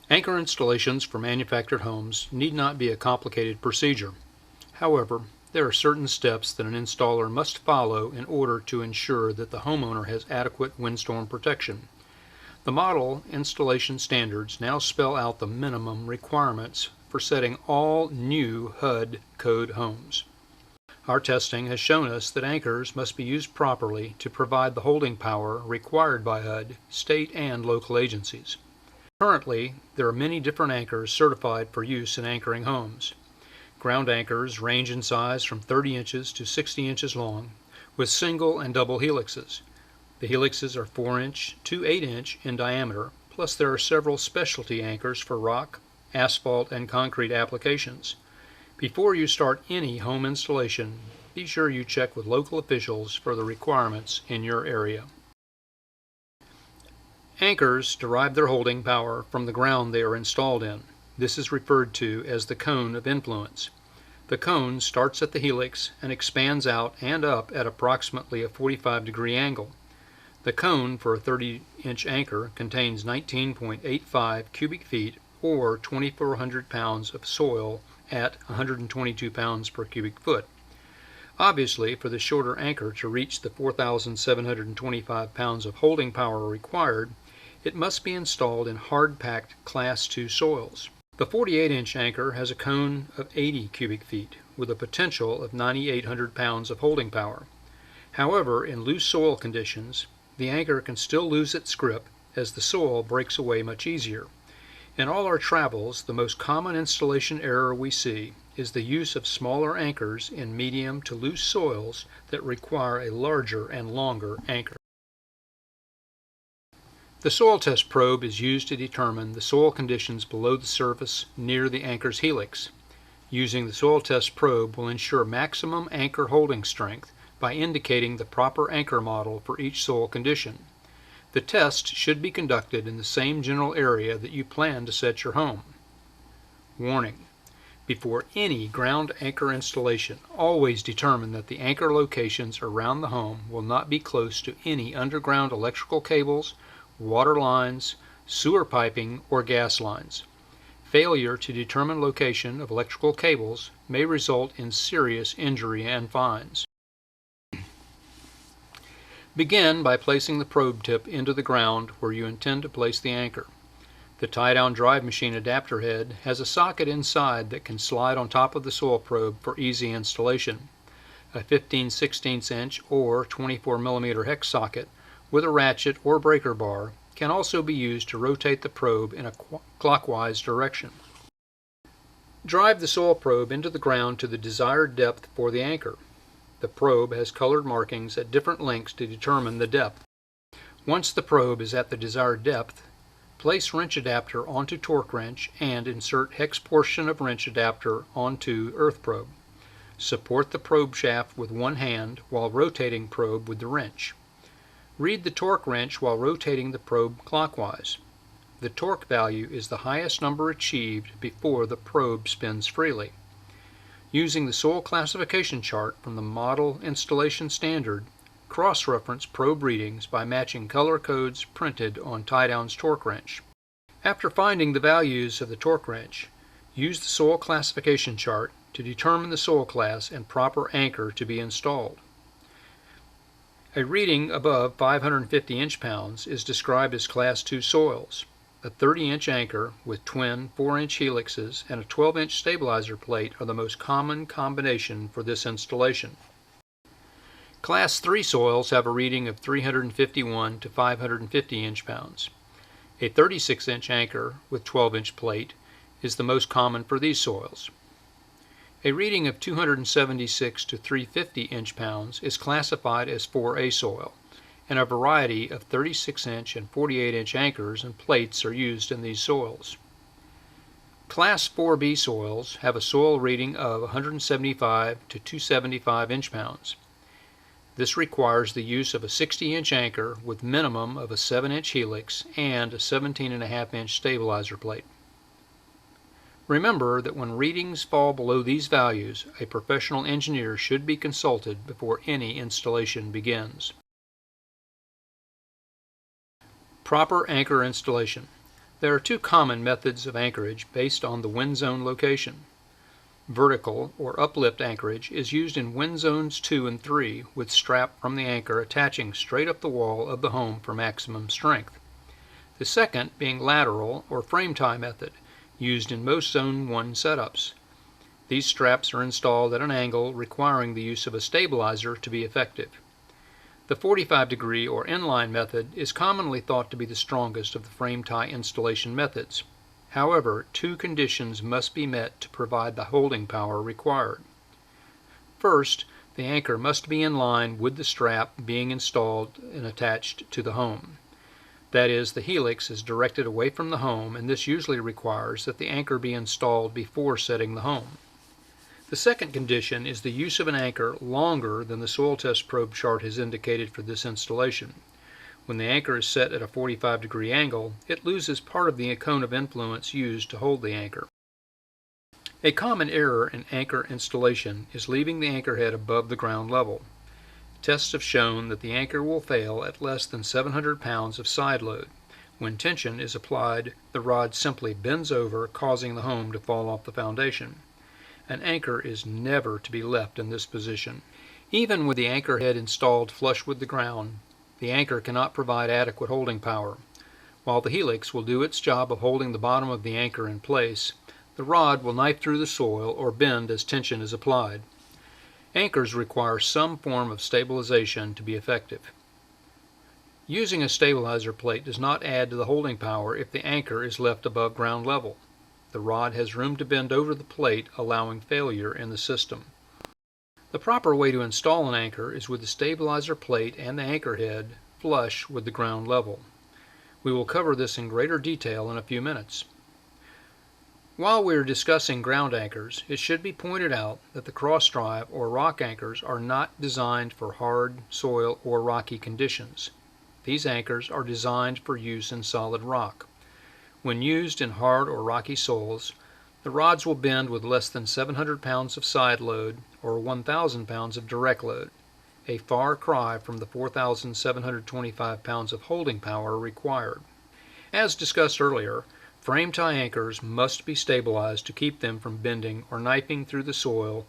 Anchor installations for manufactured homes need not be a complicated procedure. However, there are certain steps that an installer must follow in order to ensure that the homeowner has adequate windstorm protection. The model installation standards now spell out the minimum requirements for setting all new HUD code homes. Our testing has shown us that anchors must be used properly to provide the holding power required by HUD, state, and local agencies. Currently, there are many different anchors certified for use in anchoring homes. Ground anchors range in size from 30 inches to 60 inches long, with single and double helixes. The helixes are 4-inch to 8-inch in diameter, plus there are several specialty anchors for rock, asphalt, and concrete applications. Before you start any home installation, be sure you check with local officials for the requirements in your area. Anchors derive their holding power from the ground they are installed in. This is referred to as the cone of influence. The cone starts at the helix and expands out and up at approximately a 45-degree angle. The cone for a 30-inch anchor contains 19.85 cubic feet or 2,400 pounds of soil at 122 pounds per cubic foot. Obviously, for the shorter anchor to reach the 4,725 pounds of holding power required, it must be installed in hard-packed Class II soils. The 48-inch anchor has a cone of 80 cubic feet with a potential of 9,800 pounds of holding power. However, in loose soil conditions, the anchor can still lose its grip as the soil breaks away much easier. In all our travels, the most common installation error we see is the use of smaller anchors in medium to loose soils that require a larger and longer anchor. The soil test probe is used to determine the soil conditions below the surface near the anchor's helix. Using the soil test probe will ensure maximum anchor holding strength by indicating the proper anchor model for each soil condition. The test should be conducted in the same general area that you plan to set your home. Warning: before any ground anchor installation, always determine that the anchor locations around the home will not be close to any underground electrical cables, water lines, sewer piping, or gas lines. Failure to determine location of electrical cables may result in serious injury and fines. Begin by placing the probe tip into the ground where you intend to place the anchor. The tie-down drive machine adapter head has a socket inside that can slide on top of the soil probe for easy installation. A 15/16 inch or 24 millimeter hex socket with a ratchet or breaker bar can also be used to rotate the probe in a clockwise direction. Drive the soil probe into the ground to the desired depth for the anchor. The probe has colored markings at different lengths to determine the depth. Once the probe is at the desired depth, place wrench adapter onto torque wrench and insert hex portion of wrench adapter onto earth probe. Support the probe shaft with one hand while rotating probe with the wrench. Read the torque wrench while rotating the probe clockwise. The torque value is the highest number achieved before the probe spins freely. Using the soil classification chart from the model installation standard, cross-reference probe readings by matching color codes printed on tie-down's torque wrench. After finding the values of the torque wrench, use the soil classification chart to determine the soil class and proper anchor to be installed. A reading above 550 inch-pounds is described as Class II soils. A 30-inch anchor with twin 4-inch helixes and a 12-inch stabilizer plate are the most common combination for this installation. Class III soils have a reading of 351 to 550 inch-pounds. A 36-inch anchor with 12-inch plate is the most common for these soils. A reading of 276 to 350 inch-pounds is classified as 4A soil, and a variety of 36-inch and 48-inch anchors and plates are used in these soils. Class 4B soils have a soil reading of 175 to 275 inch-pounds. This requires the use of a 60-inch anchor with minimum of a 7-inch helix and a 17.5-inch stabilizer plate. Remember that when readings fall below these values, a professional engineer should be consulted before any installation begins. Proper anchor installation. There are two common methods of anchorage based on the wind zone location. Vertical or uplift anchorage is used in wind zones 2 and 3 with strap from the anchor attaching straight up the wall of the home for maximum strength. The second being lateral or frame tie method, used in most Zone 1 setups. These straps are installed at an angle requiring the use of a stabilizer to be effective. The 45-degree or inline method is commonly thought to be the strongest of the frame tie installation methods. However, two conditions must be met to provide the holding power required. First, the anchor must be in line with the strap being installed and attached to the home. That is, the helix is directed away from the home, and this usually requires that the anchor be installed before setting the home. The second condition is the use of an anchor longer than the soil test probe chart has indicated for this installation. When the anchor is set at a 45-degree angle, it loses part of the cone of influence used to hold the anchor. A common error in anchor installation is leaving the anchor head above the ground level. Tests have shown that the anchor will fail at less than 700 pounds of side load. When tension is applied, the rod simply bends over, causing the home to fall off the foundation. An anchor is never to be left in this position. Even with the anchor head installed flush with the ground, the anchor cannot provide adequate holding power. While the helix will do its job of holding the bottom of the anchor in place, the rod will knife through the soil or bend as tension is applied. Anchors require some form of stabilization to be effective. Using a stabilizer plate does not add to the holding power if the anchor is left above ground level. The rod has room to bend over the plate, allowing failure in the system. The proper way to install an anchor is with the stabilizer plate and the anchor head flush with the ground level. We will cover this in greater detail in a few minutes. While we are discussing ground anchors, it should be pointed out that the cross-drive or rock anchors are not designed for hard soil or rocky conditions. These anchors are designed for use in solid rock. When used in hard or rocky soils, the rods will bend with less than 700 pounds of side load or 1,000 pounds of direct load, a far cry from the 4,725 pounds of holding power required. As discussed earlier, frame tie anchors must be stabilized to keep them from bending or knifing through the soil,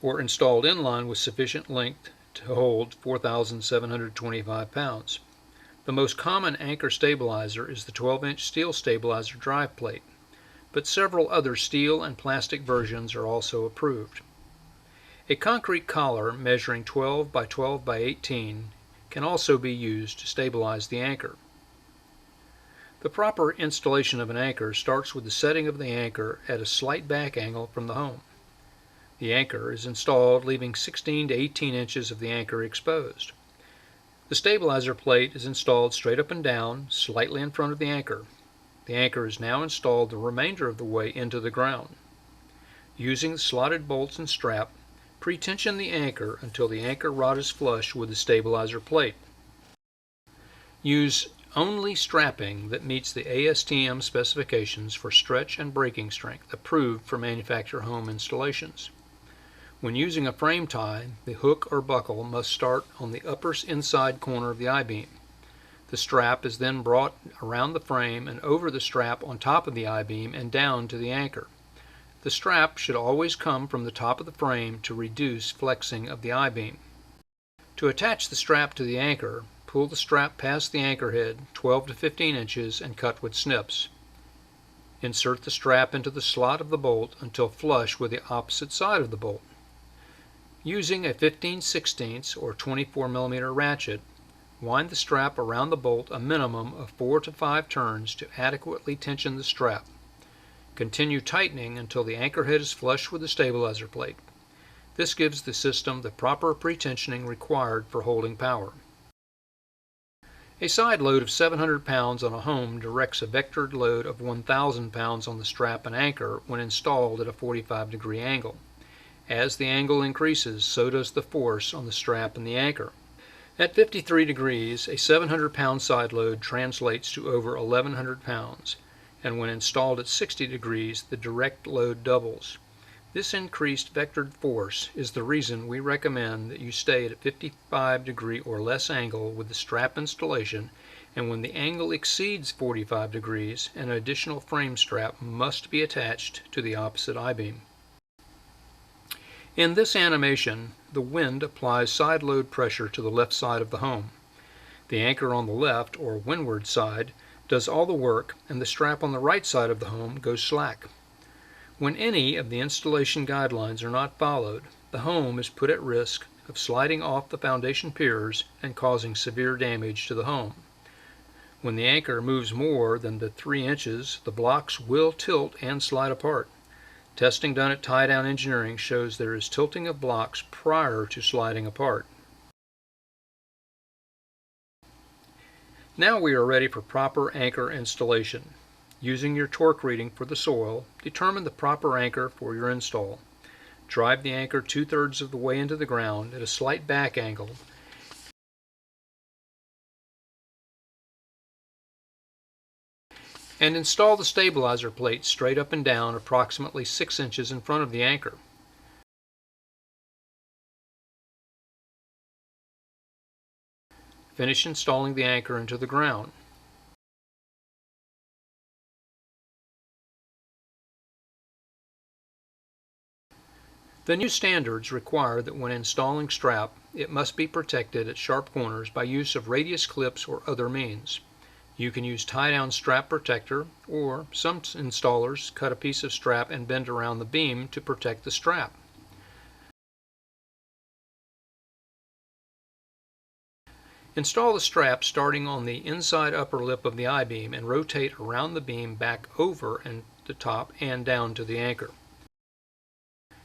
or installed in line with sufficient length to hold 4,725 pounds. The most common anchor stabilizer is the 12-inch steel stabilizer drive plate, but several other steel and plastic versions are also approved. A concrete collar measuring 12 by 12 by 18 can also be used to stabilize the anchor. The proper installation of an anchor starts with the setting of the anchor at a slight back angle from the home. The anchor is installed leaving 16 to 18 inches of the anchor exposed. The stabilizer plate is installed straight up and down, slightly in front of the anchor. The anchor is now installed the remainder of the way into the ground. Using the slotted bolts and strap, pre-tension the anchor until the anchor rod is flush with the stabilizer plate. Use only strapping that meets the ASTM specifications for stretch and breaking strength, approved for manufacturer home installations. When using a frame tie, the hook or buckle must start on the upper inside corner of the I-beam. The strap is then brought around the frame and over the strap on top of the I-beam and down to the anchor. The strap should always come from the top of the frame to reduce flexing of the I-beam. To attach the strap to the anchor, pull the strap past the anchor head 12 to 15 inches and cut with snips. Insert the strap into the slot of the bolt until flush with the opposite side of the bolt. Using a 15/16 or 24 mm ratchet, wind the strap around the bolt a minimum of 4 to 5 turns to adequately tension the strap. Continue tightening until the anchor head is flush with the stabilizer plate. This gives the system the proper pre-tensioning required for holding power. A side load of 700 pounds on a home directs a vectored load of 1,000 pounds on the strap and anchor when installed at a 45-degree angle. As the angle increases, so does the force on the strap and the anchor. At 53 degrees, a 700-pound side load translates to over 1,100 pounds, and when installed at 60 degrees, the direct load doubles. This increased vectored force is the reason we recommend that you stay at a 55-degree or less angle with the strap installation and when the angle exceeds 45 degrees, an additional frame strap must be attached to the opposite I-beam. In this animation, the wind applies side load pressure to the left side of the home. The anchor on the left, or windward side, does all the work, and the strap on the right side of the home goes slack. When any of the installation guidelines are not followed, the home is put at risk of sliding off the foundation piers and causing severe damage to the home. When the anchor moves more than the 3 inches, the blocks will tilt and slide apart. Testing done at Tie Down Engineering shows there is tilting of blocks prior to sliding apart. Now we are ready for proper anchor installation. Using your torque reading for the soil, determine the proper anchor for your install. Drive the anchor 2/3 of the way into the ground at a slight back angle and install the stabilizer plate straight up and down approximately 6 inches in front of the anchor. Finish installing the anchor into the ground. The new standards require that when installing strap, it must be protected at sharp corners by use of radius clips or other means. You can use tie-down strap protector, or some installers cut a piece of strap and bend around the beam to protect the strap. Install the strap starting on the inside upper lip of the I-beam and rotate around the beam back over and the top and down to the anchor.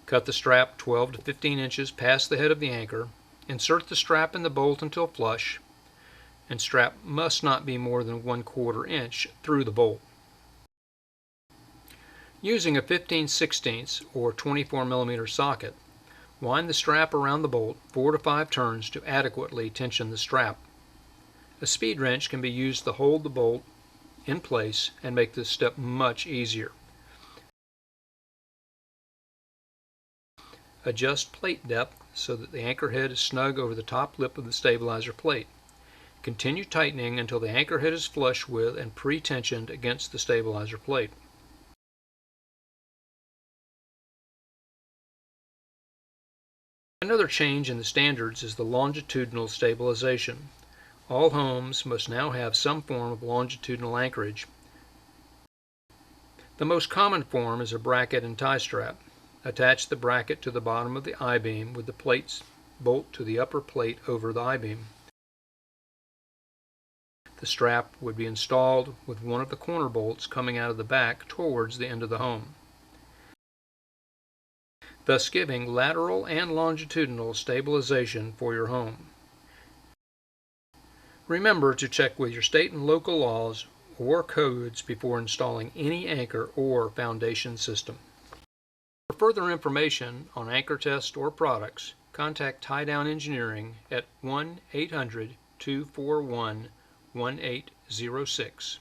Cut the strap 12 to 15 inches past the head of the anchor. Insert the strap in the bolt until flush, and strap must not be more than 1/4 inch through the bolt. Using a 15/16 or 24 mm socket, wind the strap around the bolt 4 to 5 turns to adequately tension the strap. A speed wrench can be used to hold the bolt in place and make this step much easier. Adjust plate depth so that the anchor head is snug over the top lip of the stabilizer plate. Continue tightening until the anchor head is flush with and pre-tensioned against the stabilizer plate. Another change in the standards is the longitudinal stabilization. All homes must now have some form of longitudinal anchorage. The most common form is a bracket and tie strap. Attach the bracket to the bottom of the I-beam with the plates bolt to the upper plate over the I-beam. The strap would be installed with one of the corner bolts coming out of the back towards the end of the home, thus giving lateral and longitudinal stabilization for your home. Remember to check with your state and local laws or codes before installing any anchor or foundation system. For further information on anchor test or products, contact Tie Down Engineering at 1-800-241-1806.